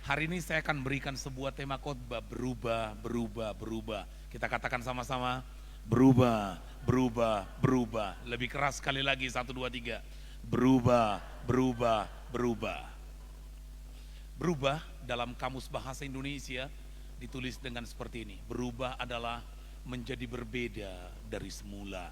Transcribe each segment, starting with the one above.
Hari ini saya akan berikan sebuah tema khotbah berubah, berubah, berubah. Kita katakan sama-sama, berubah, berubah, berubah. Lebih keras sekali lagi, satu, dua, tiga. Berubah, berubah, berubah. Berubah dalam kamus bahasa Indonesia ditulis dengan seperti ini. Berubah adalah menjadi berbeda dari semula.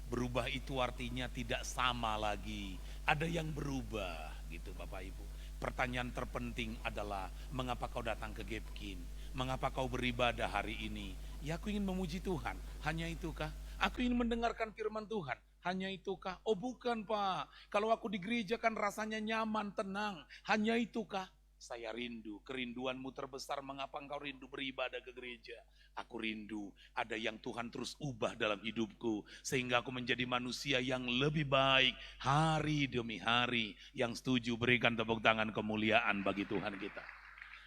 Berubah itu artinya tidak sama lagi. Ada yang berubah gitu Bapak Ibu. Pertanyaan terpenting adalah mengapa kau datang ke Gapkin? Mengapa kau beribadah hari ini? Ya aku ingin memuji Tuhan. Hanya itukah? Aku ingin mendengarkan firman Tuhan. Hanya itukah? Oh bukan Pak. Kalau aku di gereja kan rasanya nyaman, tenang. Hanya itukah? Saya rindu, kerinduanmu terbesar mengapa engkau rindu beribadah ke gereja. Aku rindu ada yang Tuhan terus ubah dalam hidupku. Sehingga aku menjadi manusia yang lebih baik hari demi hari. Yang setuju berikan tepuk tangan kemuliaan bagi Tuhan kita.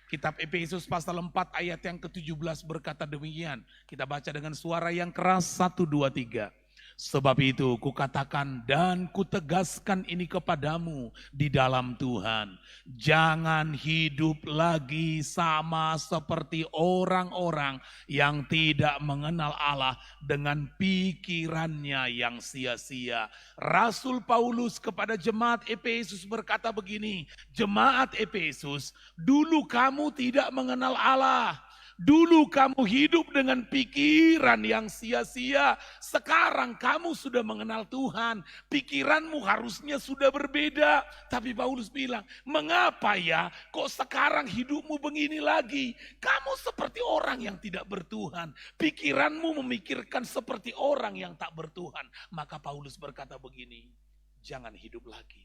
Kitab Efesus pasal 4 ayat yang ke-17 berkata demikian. Kita baca dengan suara yang keras, 1, 2, 3. Sebab itu kukatakan dan kutegaskan ini kepadamu di dalam Tuhan. Jangan hidup lagi sama seperti orang-orang yang tidak mengenal Allah dengan pikirannya yang sia-sia. Rasul Paulus kepada jemaat Efesus berkata begini, jemaat Efesus, dulu kamu tidak mengenal Allah. Dulu kamu hidup dengan pikiran yang sia-sia. Sekarang kamu sudah mengenal Tuhan. Pikiranmu harusnya sudah berbeda. Tapi Paulus bilang, mengapa ya kok sekarang hidupmu begini lagi? Kamu seperti orang yang tidak bertuhan. Pikiranmu memikirkan seperti orang yang tak bertuhan. Maka Paulus berkata begini, jangan hidup lagi.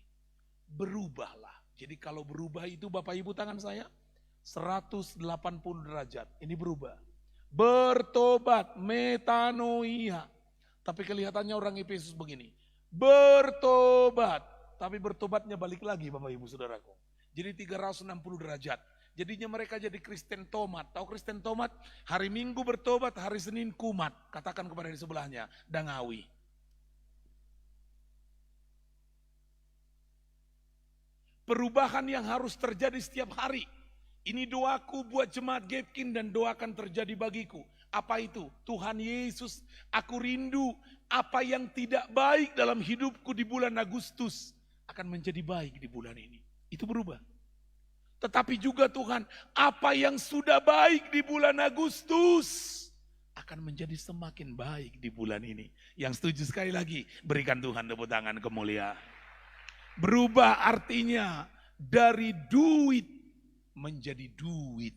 Berubahlah. Jadi kalau berubah itu Bapak Ibu tangan saya, 180 derajat, ini berubah. Bertobat, metanoia. Tapi kelihatannya orang Efesus begini, bertobat, tapi bertobatnya balik lagi Bapak Ibu Saudaraku. Jadi 360 derajat. Jadinya mereka jadi Kristen tomat. Tahu Kristen tomat? Hari Minggu bertobat, hari Senin kumat. Katakan kepada di sebelahnya, dangawi. Perubahan yang harus terjadi setiap hari. Ini doaku buat jemaat Gapkin dan doakan terjadi bagiku. Apa itu? Tuhan Yesus, aku rindu apa yang tidak baik dalam hidupku di bulan Agustus akan menjadi baik di bulan ini. Itu berubah. Tetapi juga Tuhan, apa yang sudah baik di bulan Agustus akan menjadi semakin baik di bulan ini. Yang setuju sekali lagi, berikan Tuhan tepuk tangan kemuliaan. Berubah artinya dari duit menjadi duit.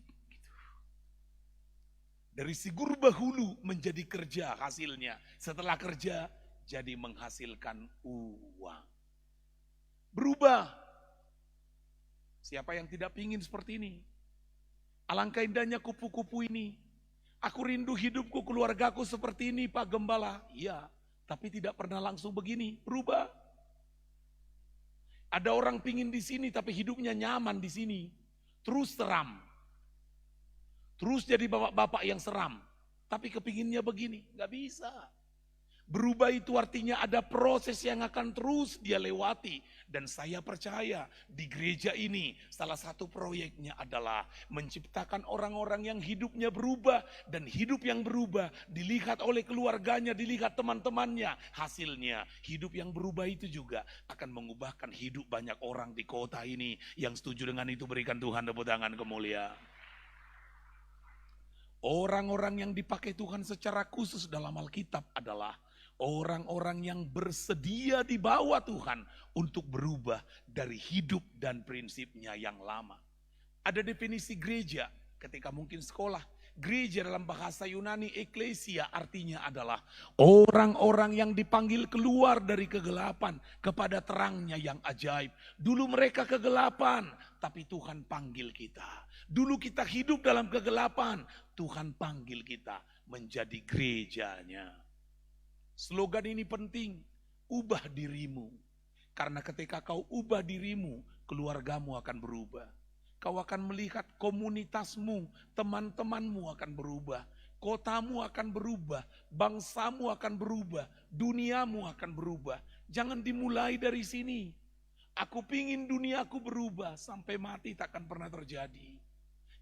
Dari si gurba hulu menjadi kerja hasilnya. Setelah kerja jadi menghasilkan uang. Berubah. Siapa yang tidak ingin seperti ini? Alangkah indahnya kupu-kupu ini. Aku rindu hidupku, keluargaku seperti ini Pak Gembala. Iya, tapi tidak pernah langsung begini. Berubah. Ada orang pingin di sini tapi hidupnya nyaman di sini. Terus seram. Terus jadi bapak-bapak yang seram. Tapi kepinginnya begini, gak bisa. Berubah itu artinya ada proses yang akan terus dia lewati. Dan saya percaya di gereja ini salah satu proyeknya adalah menciptakan orang-orang yang hidupnya berubah. Dan hidup yang berubah dilihat oleh keluarganya, dilihat teman-temannya. Hasilnya hidup yang berubah itu juga akan mengubahkan hidup banyak orang di kota ini. Yang setuju dengan itu berikan Tuhan tepuk tangan kemuliaan. Orang-orang yang dipakai Tuhan secara khusus dalam Alkitab adalah orang-orang yang bersedia dibawa Tuhan untuk berubah dari hidup dan prinsipnya yang lama. Ada definisi gereja ketika mungkin sekolah. Gereja dalam bahasa Yunani eklesia artinya adalah orang-orang yang dipanggil keluar dari kegelapan kepada terangnya yang ajaib. Dulu mereka kegelapan, tapi Tuhan panggil kita. Dulu kita hidup dalam kegelapan, Tuhan panggil kita menjadi gerejanya. Slogan ini penting, ubah dirimu. Karena ketika kau ubah dirimu, keluargamu akan berubah. Kau akan melihat komunitasmu, teman-temanmu akan berubah. Kotamu akan berubah, bangsamu akan berubah, duniamu akan berubah. Jangan dimulai dari sini. Aku pingin duniaku berubah, sampai mati takkan pernah terjadi.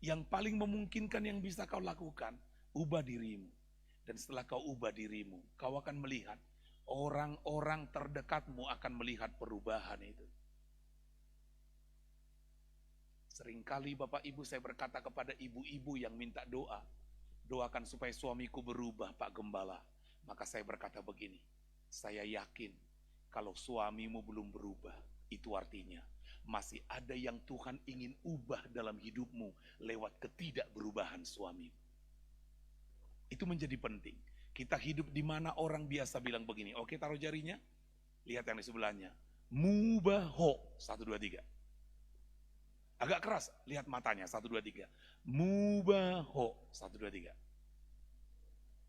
Yang paling memungkinkan yang bisa kau lakukan, ubah dirimu. Dan setelah kau ubah dirimu, kau akan melihat orang-orang terdekatmu akan melihat perubahan itu. Seringkali Bapak Ibu saya berkata kepada ibu-ibu yang minta doa, doakan supaya suamiku berubah Pak Gembala. Maka saya berkata begini, saya yakin kalau suamimu belum berubah, itu artinya masih ada yang Tuhan ingin ubah dalam hidupmu lewat ketidakberubahan suamimu. Itu menjadi penting. Kita hidup di mana orang biasa bilang begini, oke taruh jarinya, lihat yang di sebelahnya, mubaho, 1, 2, 3. Agak keras, lihat matanya, 1, 2, 3. Mubaho, 1, 2, 3.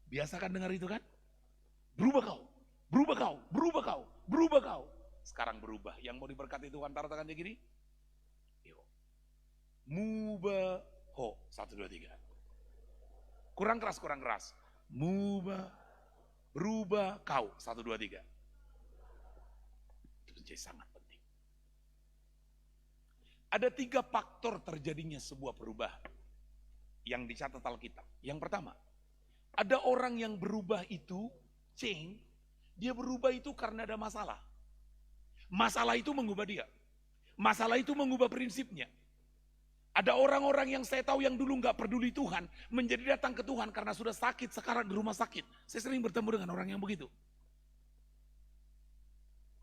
Biasa kan dengar itu kan? Berubah kau, berubah kau, berubah kau, berubah kau. Sekarang berubah, yang mau diberkati Tuhan taruh tangannya gini. Yo. Mubaho, 1, 2, 3. Kurang keras, kurang keras. Mubah, berubah kau, 1, 2, 3. Itu menjadi sangat penting. Ada 3 faktor terjadinya sebuah perubahan yang dicatat Alkitab. Yang pertama, ada orang yang berubah itu, change, dia berubah itu karena ada masalah. Masalah itu mengubah dia. Masalah itu mengubah prinsipnya. Ada orang-orang yang saya tahu yang dulu nggak peduli Tuhan, menjadi datang ke Tuhan karena sudah sakit, sekarang di rumah sakit. Saya sering bertemu dengan orang yang begitu.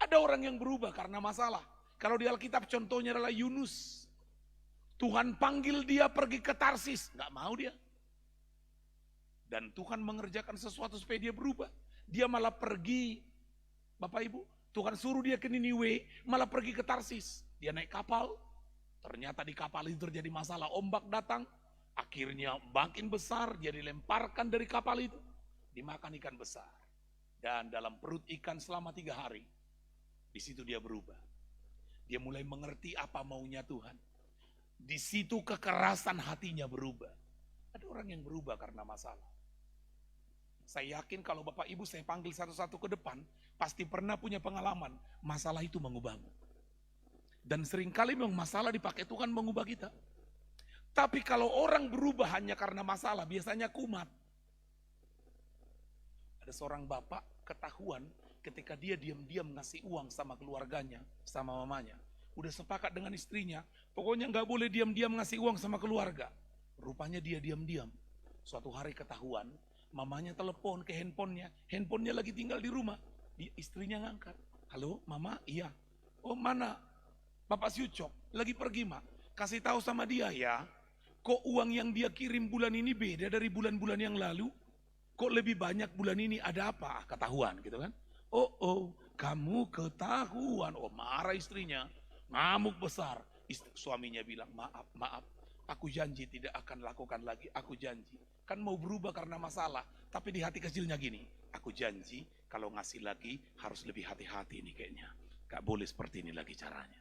Ada orang yang berubah karena masalah. Kalau di Alkitab contohnya adalah Yunus. Tuhan panggil dia pergi ke Tarsis, nggak mau dia. Dan Tuhan mengerjakan sesuatu supaya dia berubah. Dia malah pergi, Bapak Ibu, Tuhan suruh dia ke Niniwe, malah pergi ke Tarsis. Dia naik kapal, ternyata di kapal itu terjadi masalah, ombak datang, akhirnya makin besar, dia dilemparkan dari kapal itu, dimakan ikan besar. Dan dalam perut ikan selama 3 hari, di situ dia berubah. Dia mulai mengerti apa maunya Tuhan. Di situ kekerasan hatinya berubah. Ada orang yang berubah karena masalah. Saya yakin kalau Bapak Ibu saya panggil satu-satu ke depan, pasti pernah punya pengalaman, masalah itu mengubahmu. Dan seringkali memang masalah dipakai Tuhan mengubah kita. Tapi kalau orang berubah hanya karena masalah, biasanya kumat. Ada seorang bapak ketahuan ketika dia diam-diam ngasih uang sama keluarganya, sama mamanya. Udah sepakat dengan istrinya, pokoknya nggak boleh diam-diam ngasih uang sama keluarga. Rupanya dia diam-diam. Suatu hari ketahuan, mamanya telepon ke handphonenya, handphonenya lagi tinggal di rumah. Istrinya ngangkat, halo mama, iya. Oh mana? Bapak Syucok, lagi pergi mak. Kasih tahu sama dia ya, kok uang yang dia kirim bulan ini beda dari bulan-bulan yang lalu? Kok lebih banyak bulan ini, ada apa? Ketahuan gitu kan. Oh, kamu ketahuan. Oh marah istrinya, ngamuk besar. Suaminya bilang, maaf, aku janji tidak akan lakukan lagi, aku janji. Kan mau berubah karena masalah, tapi di hati kecilnya gini, aku janji kalau ngasih lagi harus lebih hati-hati nih kayaknya. Gak boleh seperti ini lagi caranya.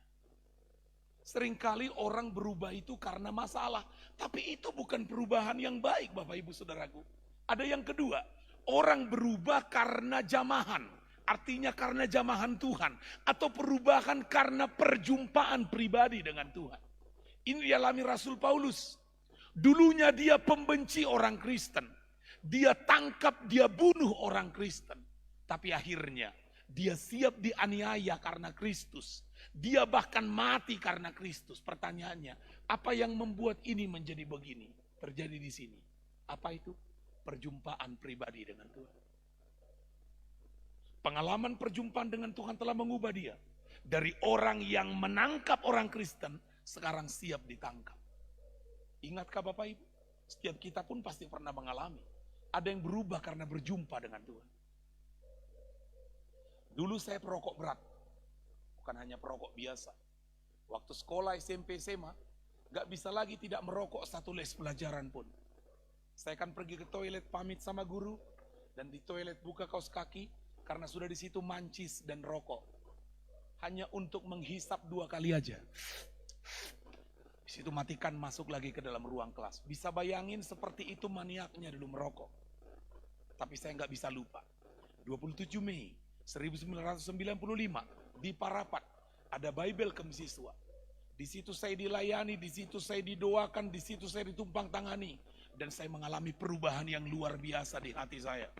Seringkali orang berubah itu karena masalah, tapi itu bukan perubahan yang baik Bapak Ibu Saudaraku. Ada yang kedua, orang berubah karena jamahan, artinya karena jamahan Tuhan, atau perubahan karena perjumpaan pribadi dengan Tuhan. Ini dialami Rasul Paulus. Dulunya dia pembenci orang Kristen, dia tangkap, dia bunuh orang Kristen, tapi akhirnya dia siap dianiaya karena Kristus. Dia bahkan mati karena Kristus. Pertanyaannya, apa yang membuat ini menjadi begini? Terjadi di sini. Apa itu? Perjumpaan pribadi dengan Tuhan. Pengalaman perjumpaan dengan Tuhan telah mengubah dia. Dari orang yang menangkap orang Kristen, sekarang siap ditangkap. Ingatkah Bapak Ibu? Setiap kita pun pasti pernah mengalami. Ada yang berubah karena berjumpa dengan Tuhan. Dulu saya perokok berat. Bukan hanya perokok biasa. Waktu sekolah SMP SMA, gak bisa lagi tidak merokok satu les pelajaran pun. Saya akan pergi ke toilet pamit sama guru, dan di toilet buka kaos kaki, karena sudah di situ mancis dan rokok. Hanya untuk menghisap 2 kali aja. Di situ matikan, masuk lagi ke dalam ruang kelas. Bisa bayangin seperti itu maniaknya dulu merokok. Tapi saya gak bisa lupa. 27 Mei 1995 di Parapat ada Bible Camp siswa. Di Di situ saya dilayani, di situ saya didoakan, di situ saya ditumpang tangani. Dan saya mengalami perubahan yang luar biasa di hati saya.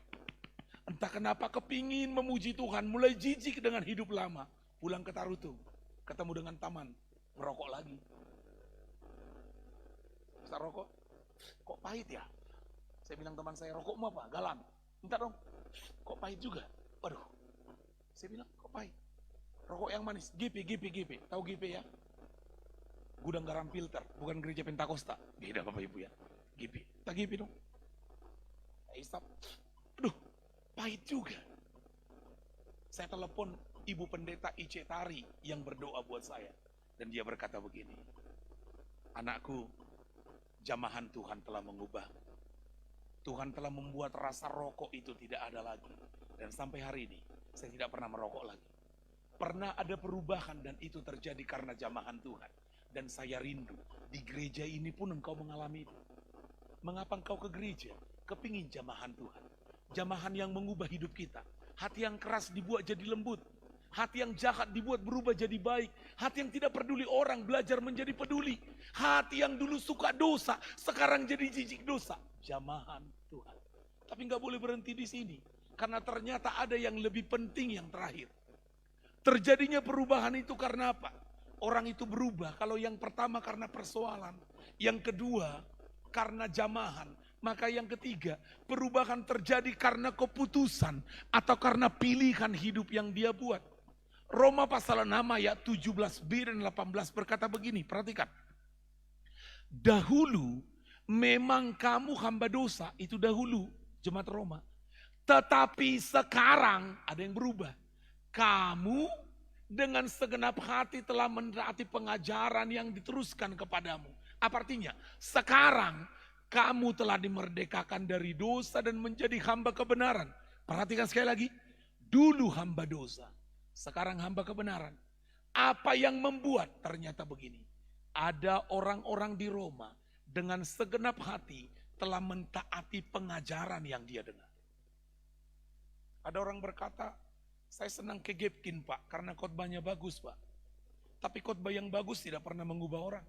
Entah kenapa kepingin memuji Tuhan, mulai jijik dengan hidup lama. Pulang ke Tarutung, ketemu dengan Taman, merokok lagi. Ustaz rokok, kok pahit ya? Saya bilang teman saya, rokokmu apa? Galan. Minta dong, kok pahit juga? Waduh, saya bilang, kok pahit? Rokok yang manis, GP. Tahu GP ya? Gudang Garam Filter, bukan gereja Pentakosta. Beda Bapak Ibu ya. GP, tak GP dong. Isap, aduh, pahit juga. Saya telepon Ibu Pendeta IC Tari yang berdoa buat saya. Dan dia berkata begini, anakku, jamahan Tuhan telah mengubah. Tuhan telah membuat rasa rokok itu tidak ada lagi. Dan sampai hari ini, saya tidak pernah merokok lagi. Pernah ada perubahan dan itu terjadi karena jamahan Tuhan. Dan saya rindu, di gereja ini pun engkau mengalami itu. Mengapa engkau ke gereja? Kepingin jamahan Tuhan. Jamahan yang mengubah hidup kita. Hati yang keras dibuat jadi lembut. Hati yang jahat dibuat berubah jadi baik. Hati yang tidak peduli orang belajar menjadi peduli. Hati yang dulu suka dosa, sekarang jadi jijik dosa. Jamahan Tuhan. Tapi nggak boleh berhenti di sini. Karena ternyata ada yang lebih penting yang terakhir. Terjadinya perubahan itu karena apa? Orang itu berubah. Kalau yang pertama karena persoalan. Yang kedua karena jamahan. Maka yang ketiga, perubahan terjadi karena keputusan. Atau karena pilihan hidup yang dia buat. Roma pasal 6 ayat 17b dan 18 berkata begini, perhatikan. Dahulu memang kamu hamba dosa, itu dahulu jemaat Roma. Tetapi sekarang ada yang berubah. Kamu dengan segenap hati telah menaati pengajaran yang diteruskan kepadamu. Apa artinya? Sekarang kamu telah dimerdekakan dari dosa dan menjadi hamba kebenaran. Perhatikan sekali lagi. Dulu hamba dosa. Sekarang hamba kebenaran. Apa yang membuat? Ternyata begini. Ada orang-orang di Roma dengan segenap hati telah mentaati pengajaran yang dia dengar. Ada orang berkata, saya senang ke Gapkin Pak, karena khotbahnya bagus Pak. Tapi khotbah yang bagus tidak pernah mengubah orang.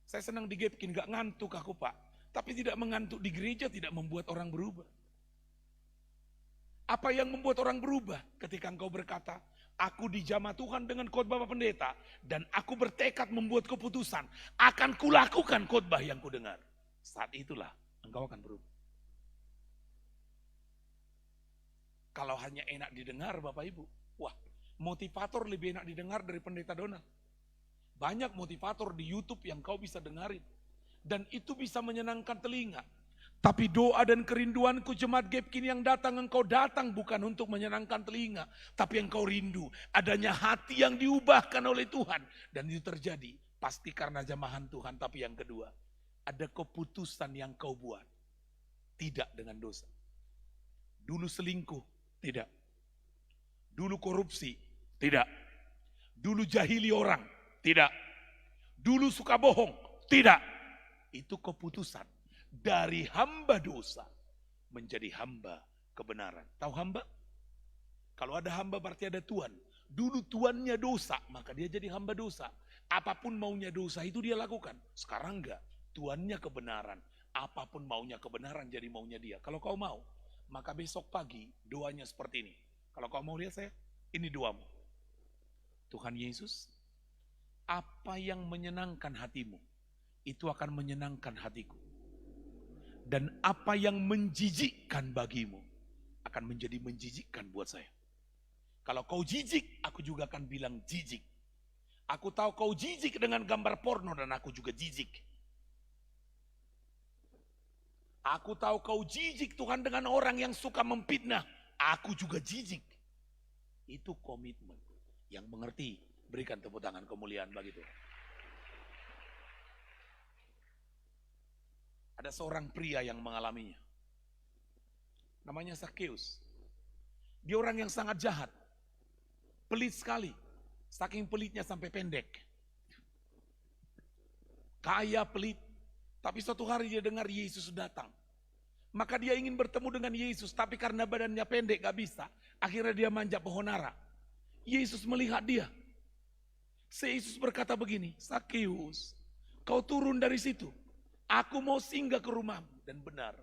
Saya senang di Gapkin, gak ngantuk aku Pak. Tapi tidak mengantuk di gereja tidak membuat orang berubah. Apa yang membuat orang berubah? Ketika engkau berkata, aku dijamah Tuhan dengan khotbah Pak Pendeta. Dan aku bertekad membuat keputusan, akan kulakukan khotbah yang kudengar. Saat itulah engkau akan berubah. Kalau hanya enak didengar Bapak Ibu, wah motivator lebih enak didengar dari Pendeta Donald. Banyak motivator di YouTube yang kau bisa dengarin. Dan itu bisa menyenangkan telinga. Tapi doa dan kerinduanku jemaat Gapkin yang datang, engkau datang bukan untuk menyenangkan telinga. Tapi engkau rindu, adanya hati yang diubahkan oleh Tuhan. Dan itu terjadi, pasti karena jamahan Tuhan. Tapi yang kedua, ada keputusan yang kau buat. Tidak dengan dosa. Dulu selingkuh, tidak. Dulu korupsi, tidak. Dulu jahili orang, tidak. Dulu suka bohong, tidak. Itu keputusan dari hamba dosa menjadi hamba kebenaran. Tahu hamba? Kalau ada hamba berarti ada tuan. Dulu tuannya dosa, maka dia jadi hamba dosa. Apapun maunya dosa itu dia lakukan. Sekarang enggak, tuannya kebenaran. Apapun maunya kebenaran jadi maunya dia. Kalau kau mau, maka besok pagi doanya seperti ini. Kalau kau mau lihat saya, ini doamu. Tuhan Yesus, apa yang menyenangkan hatimu, itu akan menyenangkan hatiku. Dan apa yang menjijikkan bagimu, akan menjadi menjijikkan buat saya. Kalau kau jijik, aku juga akan bilang jijik. Aku tahu kau jijik dengan gambar porno dan aku juga jijik. Aku tahu kau jijik Tuhan dengan orang yang suka memfitnah. Aku juga jijik. Itu komitmen. Yang mengerti, berikan tepuk tangan kemuliaan bagi Tuhan. Ada seorang pria yang mengalaminya. Namanya Zakheus. Dia orang yang sangat jahat. Pelit sekali. Saking pelitnya sampai pendek. Kaya, pelit. Tapi suatu hari dia dengar Yesus datang. Maka dia ingin bertemu dengan Yesus. Tapi karena badannya pendek gak bisa. Akhirnya dia manjat pohon ara. Yesus melihat dia. Yesus berkata begini, Sakeus, kau turun dari situ. Aku mau singgah ke rumahmu. Dan benar,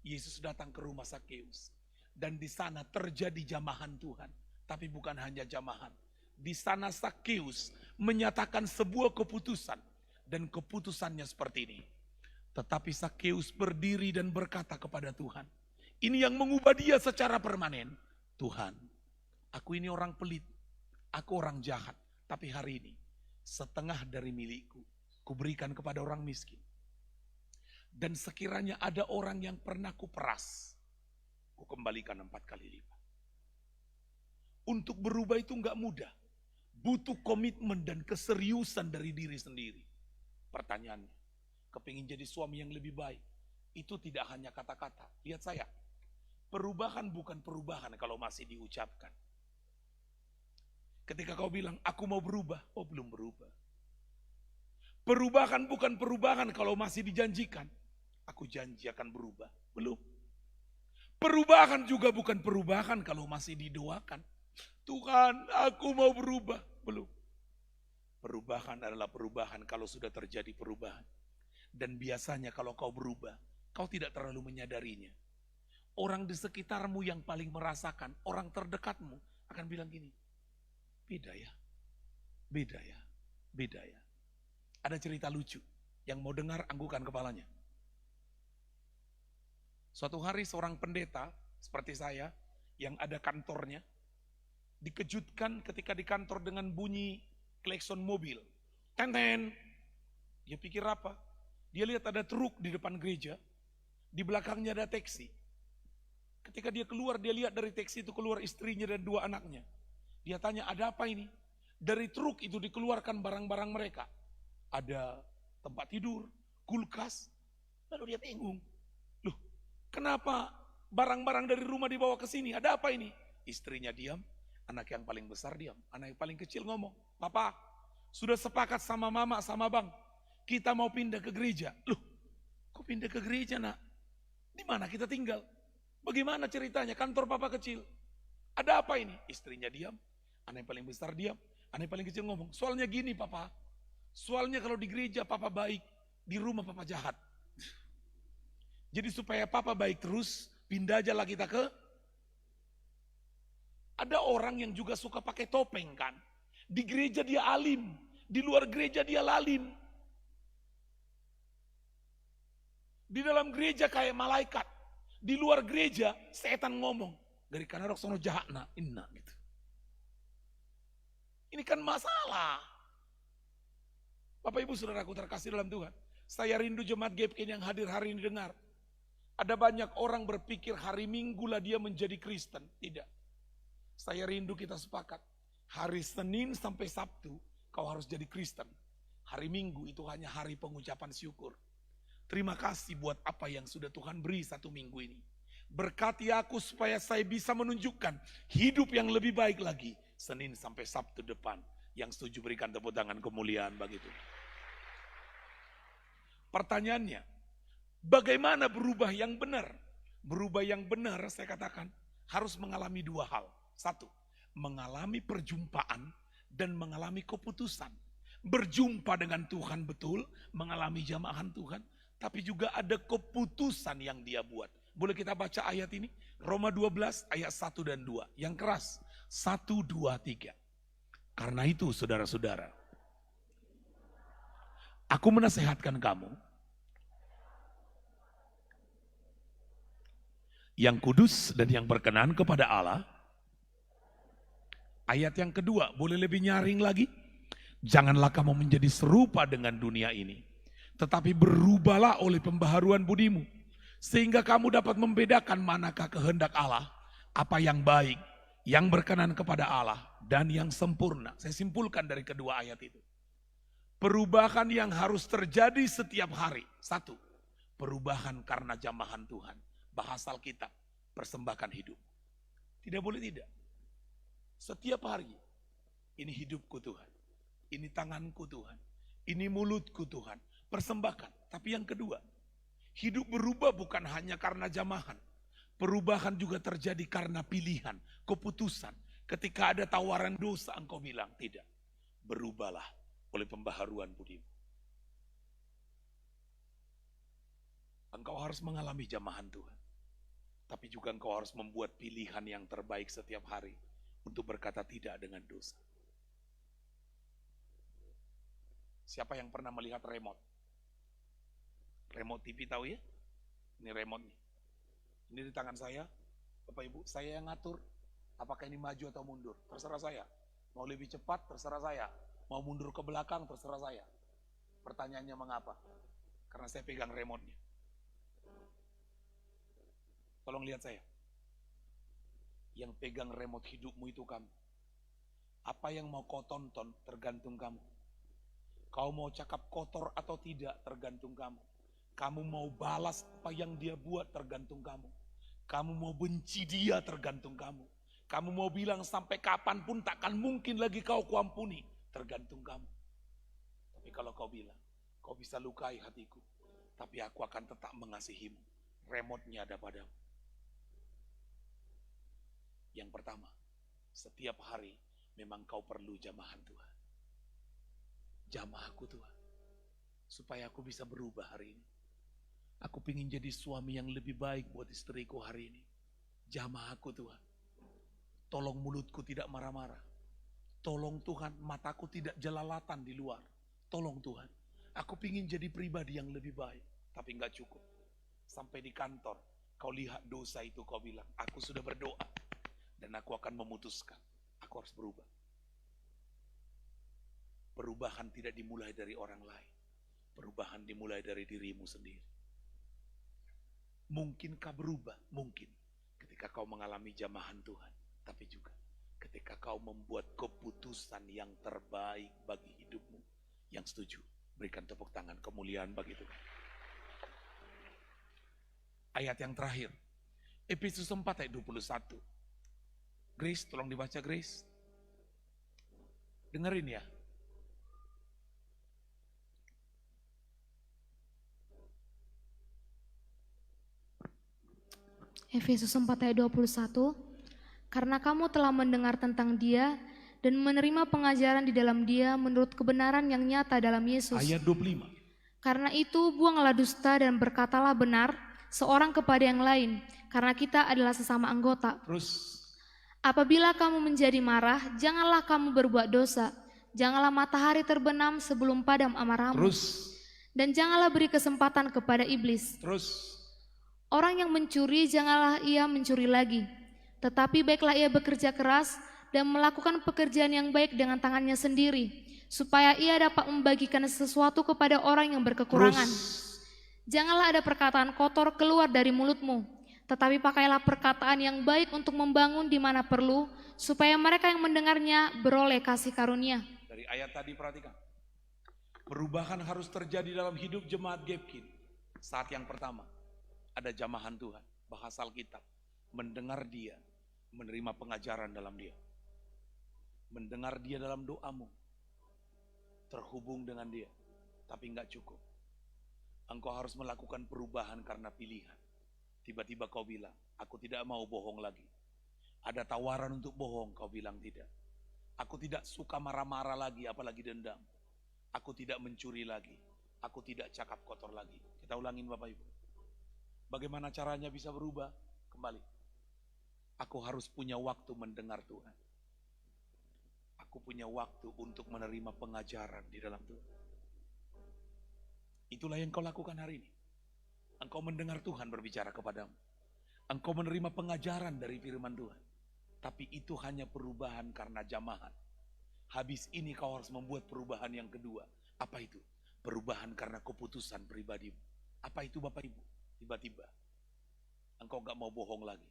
Yesus datang ke rumah Sakeus. Dan di sana terjadi jamahan Tuhan. Tapi bukan hanya jamahan. Di sana Sakeus menyatakan sebuah keputusan. Dan keputusannya seperti ini. Tetapi Sakeus berdiri dan berkata kepada Tuhan. Ini yang mengubah dia secara permanen. Tuhan, aku ini orang pelit. Aku orang jahat. Tapi hari ini, setengah dari milikku, kuberikan kepada orang miskin. Dan sekiranya ada orang yang pernah kuperas, kukembalikan 4 kali lipat. Untuk berubah itu enggak mudah. Butuh komitmen dan keseriusan dari diri sendiri. Pertanyaannya, kepingin jadi suami yang lebih baik, itu tidak hanya kata-kata. Lihat saya, perubahan bukan perubahan kalau masih diucapkan. Ketika kau bilang, aku mau berubah, oh belum berubah. Perubahan bukan perubahan kalau masih dijanjikan. Aku janji akan berubah, belum. Perubahan juga bukan perubahan kalau masih didoakan. Tuhan, aku mau berubah, belum. Perubahan adalah perubahan kalau sudah terjadi perubahan. Dan biasanya kalau kau berubah, kau tidak terlalu menyadarinya. Orang di sekitarmu yang paling merasakan, orang terdekatmu akan bilang gini, beda ya, beda ya, beda ya. Ada cerita lucu, yang mau dengar anggukan kepalanya. Suatu hari seorang pendeta seperti saya, yang ada kantornya, dikejutkan ketika di kantor dengan bunyi klakson mobil. Ten-ten. Dia pikir apa? Dia lihat ada truk di depan gereja, di belakangnya ada taksi. Ketika dia keluar, dia lihat dari taksi itu keluar istrinya dan 2 anaknya. Dia tanya, ada apa ini? Dari truk itu dikeluarkan barang-barang mereka. Ada tempat tidur, kulkas. Lalu dia bingung. Loh, kenapa barang-barang dari rumah dibawa ke sini? Ada apa ini? Istrinya diam, anak yang paling besar diam. Anak yang paling kecil ngomong, Papa, sudah sepakat sama mama sama bang. Kita mau pindah ke gereja. Loh, kok pindah ke gereja nak? Di mana kita tinggal? Bagaimana ceritanya? Kantor papa kecil. Ada apa ini? Istrinya diam. Anak yang paling besar diam, anak yang paling kecil ngomong, soalnya gini papa, soalnya kalau di gereja papa baik, di rumah papa jahat. Jadi supaya papa baik terus, pindah aja lah kita ke. Ada orang yang juga suka pakai topeng kan, di gereja dia alim, di luar gereja dia lalim. Di dalam gereja kayak malaikat, di luar gereja setan ngomong, dari kanarok sono jahatna, inna gitu. Ini kan masalah. Bapak Ibu Saudaraku terkasih dalam Tuhan. Saya rindu jemaat GPK yang hadir hari ini dengar. Ada banyak orang berpikir hari Minggu lah dia menjadi Kristen. Tidak. Saya rindu kita sepakat. Hari Senin sampai Sabtu kau harus jadi Kristen. Hari Minggu itu hanya hari pengucapan syukur. Terima kasih buat apa yang sudah Tuhan beri 1 minggu ini. Berkati aku supaya saya bisa menunjukkan hidup yang lebih baik lagi. Senin sampai Sabtu depan. Yang setuju berikan tepuk tangan kemuliaan bagi Tuhan. Pertanyaannya, bagaimana berubah yang benar? Berubah yang benar saya katakan harus mengalami 2 hal. 1, mengalami perjumpaan dan mengalami keputusan. Berjumpa dengan Tuhan betul, mengalami jamahan Tuhan. Tapi juga ada keputusan yang dia buat. Boleh kita baca ayat ini? Roma 12 ayat 1 dan 2. Yang keras. 1, 2, 3. Karena itu saudara-saudara, aku menasehatkan kamu yang kudus dan yang berkenan kepada Allah. Ayat yang kedua, boleh lebih nyaring lagi. Janganlah kamu menjadi serupa dengan dunia ini, tetapi berubahlah oleh pembaharuan budimu, sehingga kamu dapat membedakan manakah kehendak Allah, apa yang baik, yang berkenan kepada Allah, dan yang sempurna. Saya simpulkan dari kedua ayat itu. Perubahan yang harus terjadi setiap hari. 1, perubahan karena jamahan Tuhan. Bahasa Alkitab, persembahkan hidup. Tidak boleh tidak. Setiap hari, ini hidupku Tuhan. Ini tanganku Tuhan. Ini mulutku Tuhan. Persembahkan. Tapi yang kedua, hidup berubah bukan hanya karena jamahan. Perubahan juga terjadi karena pilihan, keputusan. Ketika ada tawaran dosa, engkau bilang tidak. Berubahlah oleh pembaharuan budimu. Engkau harus mengalami jamahan Tuhan. Tapi juga engkau harus membuat pilihan yang terbaik setiap hari untuk berkata tidak dengan dosa. Siapa yang pernah melihat remote? Remote TV tahu ya? Ini remote nih. Ini di tangan saya, Bapak Ibu, saya yang ngatur. Apakah ini maju atau mundur? Terserah saya. Mau lebih cepat, terserah saya. Mau mundur ke belakang, terserah saya. Pertanyaannya mengapa? Karena saya pegang remote-nya. Tolong lihat saya. Yang pegang remote hidupmu itu kamu. Apa yang mau kau tonton tergantung kamu. Kau mau cakap kotor atau tidak tergantung kamu. Kamu mau balas apa yang dia buat tergantung kamu. Kamu mau benci dia tergantung kamu. Kamu mau bilang sampai kapanpun takkan mungkin lagi kau kuampuni tergantung kamu. Tapi kalau kau bilang, kau bisa lukai hatiku, tapi aku akan tetap mengasihimu. Remote-nya ada padamu. Yang pertama, setiap hari memang kau perlu jamahan Tuhan. Jamahku Tuhan, supaya aku bisa berubah hari ini. Aku ingin jadi suami yang lebih baik buat istriku hari ini. Jamahku Tuhan, tolong mulutku tidak marah-marah. Tolong Tuhan, mataku tidak jelalatan di luar. Tolong Tuhan, aku ingin jadi pribadi yang lebih baik. Tapi enggak cukup. Sampai di kantor, kau lihat dosa itu, kau bilang, aku sudah berdoa. Dan aku akan memutuskan, aku harus berubah. Perubahan tidak dimulai dari orang lain. Perubahan dimulai dari dirimu sendiri. Mungkinkah berubah? Mungkin. Ketika kau mengalami jamahan Tuhan. Tapi juga ketika kau membuat keputusan yang terbaik bagi hidupmu. Yang setuju, berikan tepuk tangan kemuliaan bagi Tuhan. Ayat yang terakhir. Efesus 4 ayat 21. Grace, tolong dibaca Grace. Dengerin ya. Efesus 4 ayat 21. Karena kamu telah mendengar tentang Dia dan menerima pengajaran di dalam Dia menurut kebenaran yang nyata dalam Yesus. Ayat 25. Karena itu buanglah dusta dan berkatalah benar seorang kepada yang lain, karena kita adalah sesama anggota. Terus. Apabila kamu menjadi marah, janganlah kamu berbuat dosa. Janganlah matahari terbenam sebelum padam amarahmu. Terus. Dan janganlah beri kesempatan kepada iblis. Terus. Orang yang mencuri, janganlah ia mencuri lagi. Tetapi baiklah ia bekerja keras dan melakukan pekerjaan yang baik dengan tangannya sendiri, supaya ia dapat membagikan sesuatu kepada orang yang berkekurangan. Janganlah ada perkataan kotor keluar dari mulutmu, tetapi pakailah perkataan yang baik untuk membangun di mana perlu, supaya mereka yang mendengarnya beroleh kasih karunia. Dari ayat tadi perhatikan. Perubahan harus terjadi dalam hidup jemaat Gapkin. Saat yang pertama, ada jamahan Tuhan, bahasa Alkitab. Mendengar dia, menerima pengajaran dalam dia. Mendengar dia dalam doamu. Terhubung dengan dia. Tapi enggak cukup. Engkau harus melakukan perubahan karena pilihan. Tiba-tiba kau bilang, aku tidak mau bohong lagi. Ada tawaran untuk bohong, kau bilang tidak. Aku tidak suka marah-marah lagi, apalagi dendam. Aku tidak mencuri lagi. Aku tidak cakap kotor lagi. Kita ulangin Bapak Ibu. Bagaimana caranya bisa berubah? Kembali. Aku harus punya waktu mendengar Tuhan. Aku punya waktu untuk menerima pengajaran di dalam Tuhan. Itulah yang kau lakukan hari ini. Engkau mendengar Tuhan berbicara kepadamu. Engkau menerima pengajaran dari firman Tuhan. Tapi itu hanya perubahan karena jamahan. Habis ini kau harus membuat perubahan yang kedua. Apa itu? Perubahan karena keputusan pribadimu. Apa itu Bapak Ibu? Tiba-tiba engkau gak mau bohong lagi.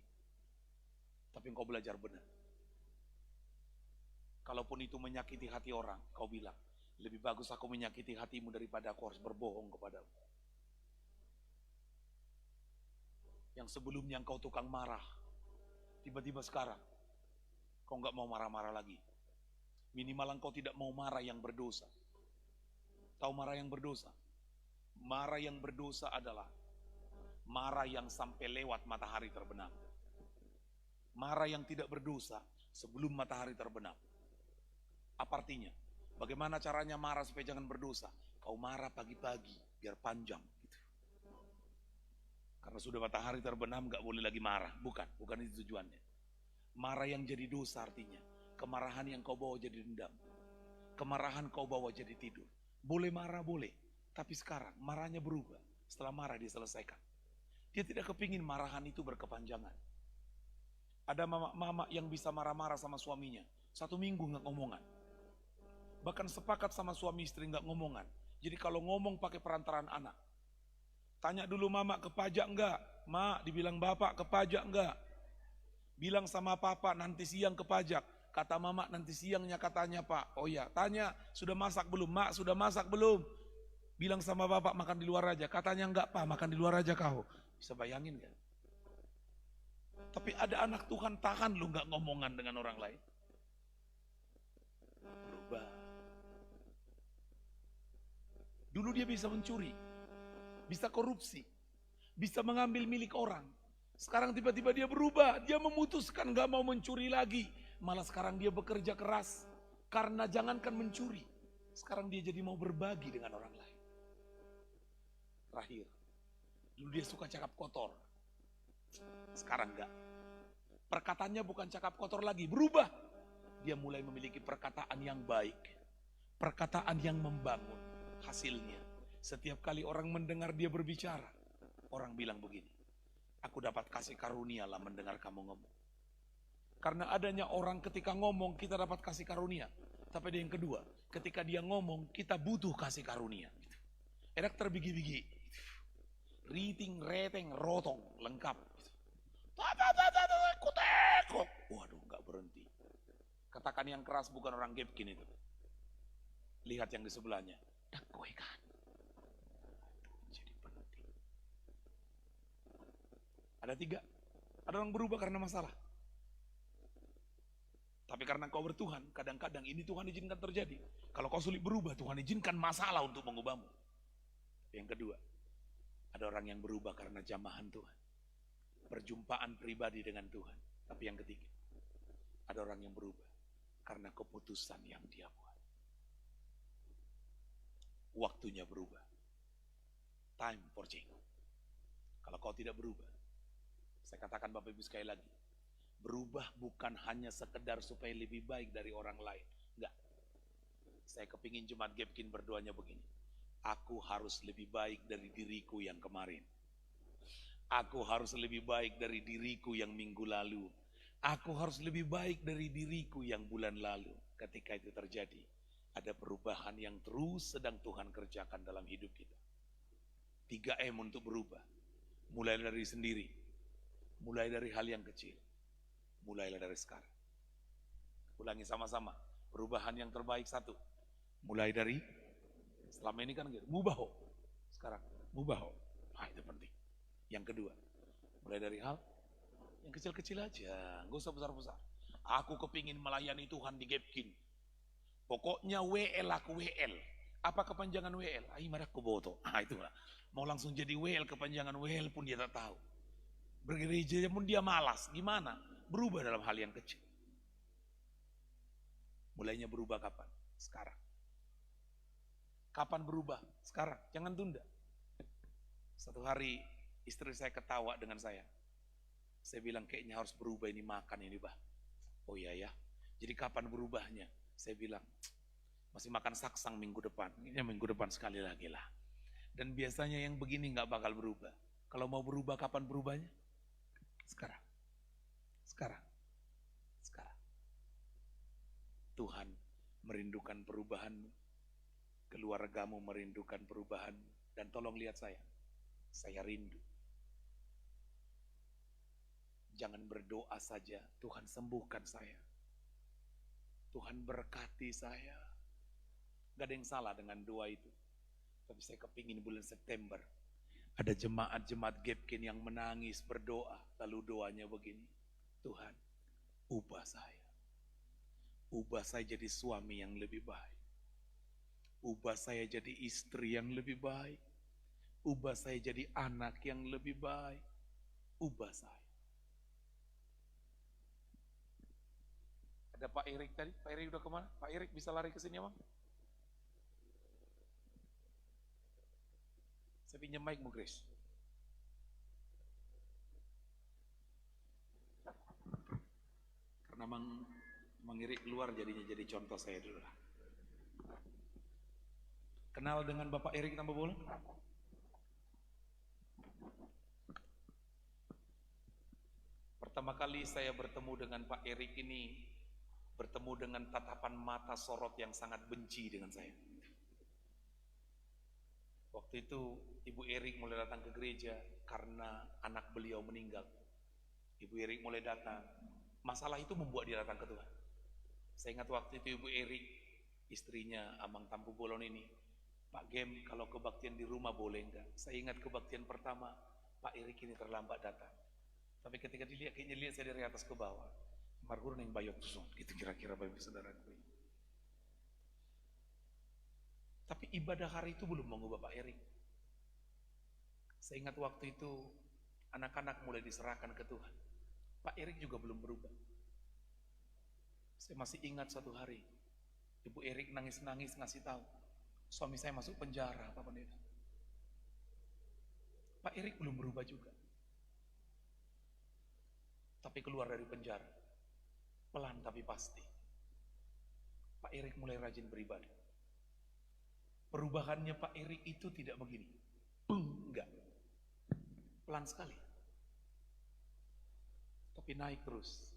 Tapi engkau belajar benar. Kalaupun itu menyakiti hati orang, kau bilang, lebih bagus aku menyakiti hatimu daripada aku harus berbohong kepadamu. Yang sebelumnya engkau tukang marah, tiba-tiba sekarang kau gak mau marah-marah lagi. Minimal engkau tidak mau marah yang berdosa. Tahu marah yang berdosa? Marah yang berdosa adalah marah yang sampai lewat matahari terbenam. Marah yang tidak berdosa sebelum matahari terbenam. Apa artinya? Bagaimana caranya marah supaya jangan berdosa? Kau marah pagi-pagi, biar panjang. Gitu. Karena sudah matahari terbenam, gak boleh lagi marah. Bukan itu tujuannya. Marah yang jadi dosa artinya. Kemarahan yang kau bawa jadi dendam. Kemarahan kau bawa jadi tidur. Boleh marah, boleh. Tapi sekarang marahnya berubah. Setelah marah dia selesaikan. Dia tidak kepingin marahan itu berkepanjangan. Ada mama-mama yang bisa marah-marah sama suaminya. 1 minggu gak ngomongan. Bahkan sepakat sama suami istri gak ngomongan. Jadi kalau ngomong pakai perantaraan anak. Tanya dulu mama ke pajak enggak? Mak, dibilang bapak ke pajak enggak? Bilang sama papa nanti siang ke pajak. Kata mama nanti siangnya katanya pak. Oh ya, tanya sudah masak belum? Mak, sudah masak belum? Bilang sama bapak makan di luar aja. Katanya enggak pak, makan di luar aja kau. Bisa bayangin kan? Tapi ada anak Tuhan tahan lu enggak ngomongan dengan orang lain. Berubah. Dulu dia bisa mencuri. Bisa korupsi, bisa mengambil milik orang. Sekarang tiba-tiba dia berubah, dia memutuskan gak mau mencuri lagi. Malah sekarang dia bekerja keras, karena jangankan mencuri. Sekarang dia jadi mau berbagi dengan orang lain. Terakhir, dulu dia suka cakap kotor. Sekarang enggak. Perkataannya bukan cakap kotor lagi, berubah. Dia mulai memiliki perkataan yang baik. Perkataan yang membangun. Hasilnya, setiap kali orang mendengar dia berbicara, orang bilang begini, aku dapat kasih karunia lah mendengar kamu ngomong. Karena adanya orang ketika ngomong kita dapat kasih karunia. Tapi ada yang kedua, ketika dia ngomong kita butuh kasih karunia. Enak terbigi-bigi, riting, reteng, rotong, lengkap. Kutekok. Waduh, gak berhenti. Katakan yang keras bukan orang Gepkin itu. Lihat yang di sebelahnya. Dakwaikan. Jadi penting. Ada 3. Ada orang berubah karena masalah. Tapi karena kau bertuhan, kadang-kadang ini Tuhan izinkan terjadi. Kalau kau sulit berubah, Tuhan izinkan masalah untuk mengubahmu. Yang kedua, ada orang yang berubah karena jamahan Tuhan. Perjumpaan pribadi dengan Tuhan. Tapi yang ketiga, ada orang yang berubah karena keputusan yang dia buat. Waktunya berubah. Time for change. Kalau kau tidak berubah, saya katakan Bapak Ibu sekali lagi, berubah bukan hanya sekedar supaya lebih baik dari orang lain. Enggak. Saya kepingin Jemaat Gepkin berdoanya begini. Aku harus lebih baik dari diriku yang kemarin. Aku harus lebih baik dari diriku yang minggu lalu. Aku harus lebih baik dari diriku yang bulan lalu. Ketika itu terjadi, ada perubahan yang terus sedang Tuhan kerjakan dalam hidup kita. 3M untuk berubah. Mulai dari sendiri. Mulai dari hal yang kecil. Mulailah dari sekarang. Ulangi sama-sama. Perubahan yang terbaik 1. Mulai dari, selama ini kan gitu, mubaho. Sekarang, mubaho. Nah itu penting. Yang kedua, mulai dari hal yang kecil-kecil aja. Gak usah besar-besar. Aku kepingin melayani Tuhan di Gepkin. Pokoknya WL aku WL. Apa kepanjangan WL? Marak kuboto. Itulah. Mau langsung jadi WL, kepanjangan WL pun dia tak tahu. Bergereja pun dia malas. Gimana? Berubah dalam hal yang kecil. Mulainya berubah kapan? Sekarang. Kapan berubah? Sekarang. Jangan tunda. Satu hari istri saya ketawa dengan saya. Saya bilang kayaknya harus berubah ini makan ini bah. Oh iya ya. Jadi kapan berubahnya? Saya bilang, masih makan saksang minggu depan. Ini minggu depan sekali lagi lah. Dan biasanya yang begini nggak bakal berubah. Kalau mau berubah, kapan berubahnya? Sekarang. Sekarang. Sekarang. Tuhan merindukan perubahanmu. Keluargamu merindukan perubahanmu. Dan tolong lihat saya. Saya rindu. Jangan berdoa saja, Tuhan sembuhkan saya. Tuhan berkati saya. Gak ada yang salah dengan doa itu. Tapi saya kepingin bulan September ada jemaat-jemaat Gepkin yang menangis berdoa. Lalu doanya begini. Tuhan, ubah saya. Ubah saya jadi suami yang lebih baik. Ubah saya jadi istri yang lebih baik. Ubah saya jadi anak yang lebih baik. Ubah saya. Ada Pak Erik tadi. Pak Erik udah kemana? Pak Erik bisa lari ke sini, Bang? Saya pinjam mic, Bu Grace. Karena mengirik keluar jadinya jadi contoh saya dulu lah. Kenal dengan Bapak Erik tambah bola? Pertama kali saya bertemu dengan Pak Erik ini, bertemu dengan tatapan mata sorot yang sangat benci dengan saya. Waktu itu Ibu Erik mulai datang ke gereja karena anak beliau meninggal. Ibu Erik mulai datang. Masalah itu membuat dia datang ke Tuhan. Saya ingat waktu itu Ibu Erik, istrinya Amang Tampu Bolon ini, Pak Gem, kalau kebaktian di rumah boleh enggak? Saya ingat kebaktian pertama, Pak Erik ini terlambat datang. Tapi ketika dilihat, kayaknya lihat saya dari atas ke bawah. Marhur yang bayok tuh, gitu kira-kira Bapak Saudaraku. Tapi ibadah hari itu belum mengubah Pak Erik. Saya ingat waktu itu anak-anak mulai diserahkan ke Tuhan. Pak Erik juga belum berubah. Saya masih ingat suatu hari, Ibu Erik nangis-nangis ngasih tahu, suami saya masuk penjara, Pak Pendeta. Pak Erik belum berubah juga. Tapi keluar dari penjara, pelan tapi pasti. Pak Erik mulai rajin beribadah. Perubahannya Pak Erik itu tidak begini, enggak, pelan sekali. Tapi naik terus.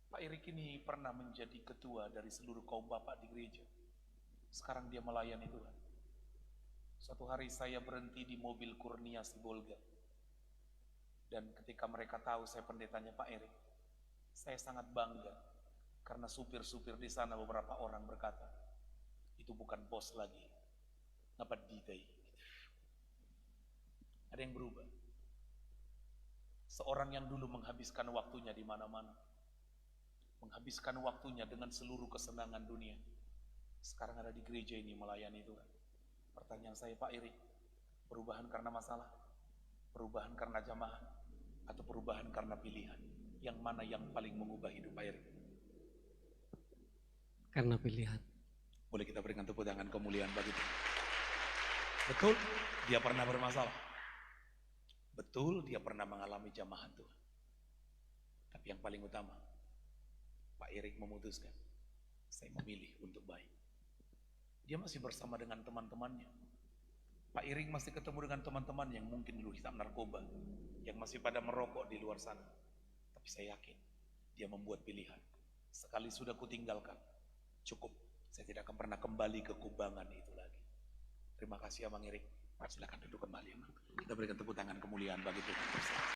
Pak Erik ini pernah menjadi ketua dari seluruh kaum bapak di gereja. Sekarang dia melayani Tuhan. Suatu hari saya berhenti di mobil Kurnia Sibolga. Dan ketika mereka tahu saya pendetanya Pak Erik, saya sangat bangga. Karena supir-supir di sana beberapa orang berkata, itu bukan bos lagi, ngapain ditai. Ada yang berubah. Seorang yang dulu menghabiskan waktunya di mana-mana, menghabiskan waktunya dengan seluruh kesenangan dunia, sekarang ada di gereja ini melayani Tuhan. Pertanyaan saya, Pak Erik, perubahan karena masalah, perubahan karena jamaah, atau perubahan karena pilihan? Yang mana yang paling mengubah hidup Pak Erik? Karena pilihan. Boleh kita berikan tepuk tangan kemuliaan bagi Tuhan. Betul, dia pernah bermasalah. Betul, dia pernah mengalami jamahan Tuhan. Tapi yang paling utama, Pak Erik memutuskan, saya memilih untuk baik. Dia masih bersama dengan teman-temannya. Pak Erik masih ketemu dengan teman-teman yang mungkin dulu hisap narkoba, yang masih pada merokok di luar sana. Tapi saya yakin, dia membuat pilihan. Sekali sudah kutinggalkan, cukup. Saya tidak akan pernah kembali ke kubangan itu lagi. Terima kasih Abang Erik. Silakan duduk kembali. Kita berikan tepuk tangan kemuliaan bagi Tuhan.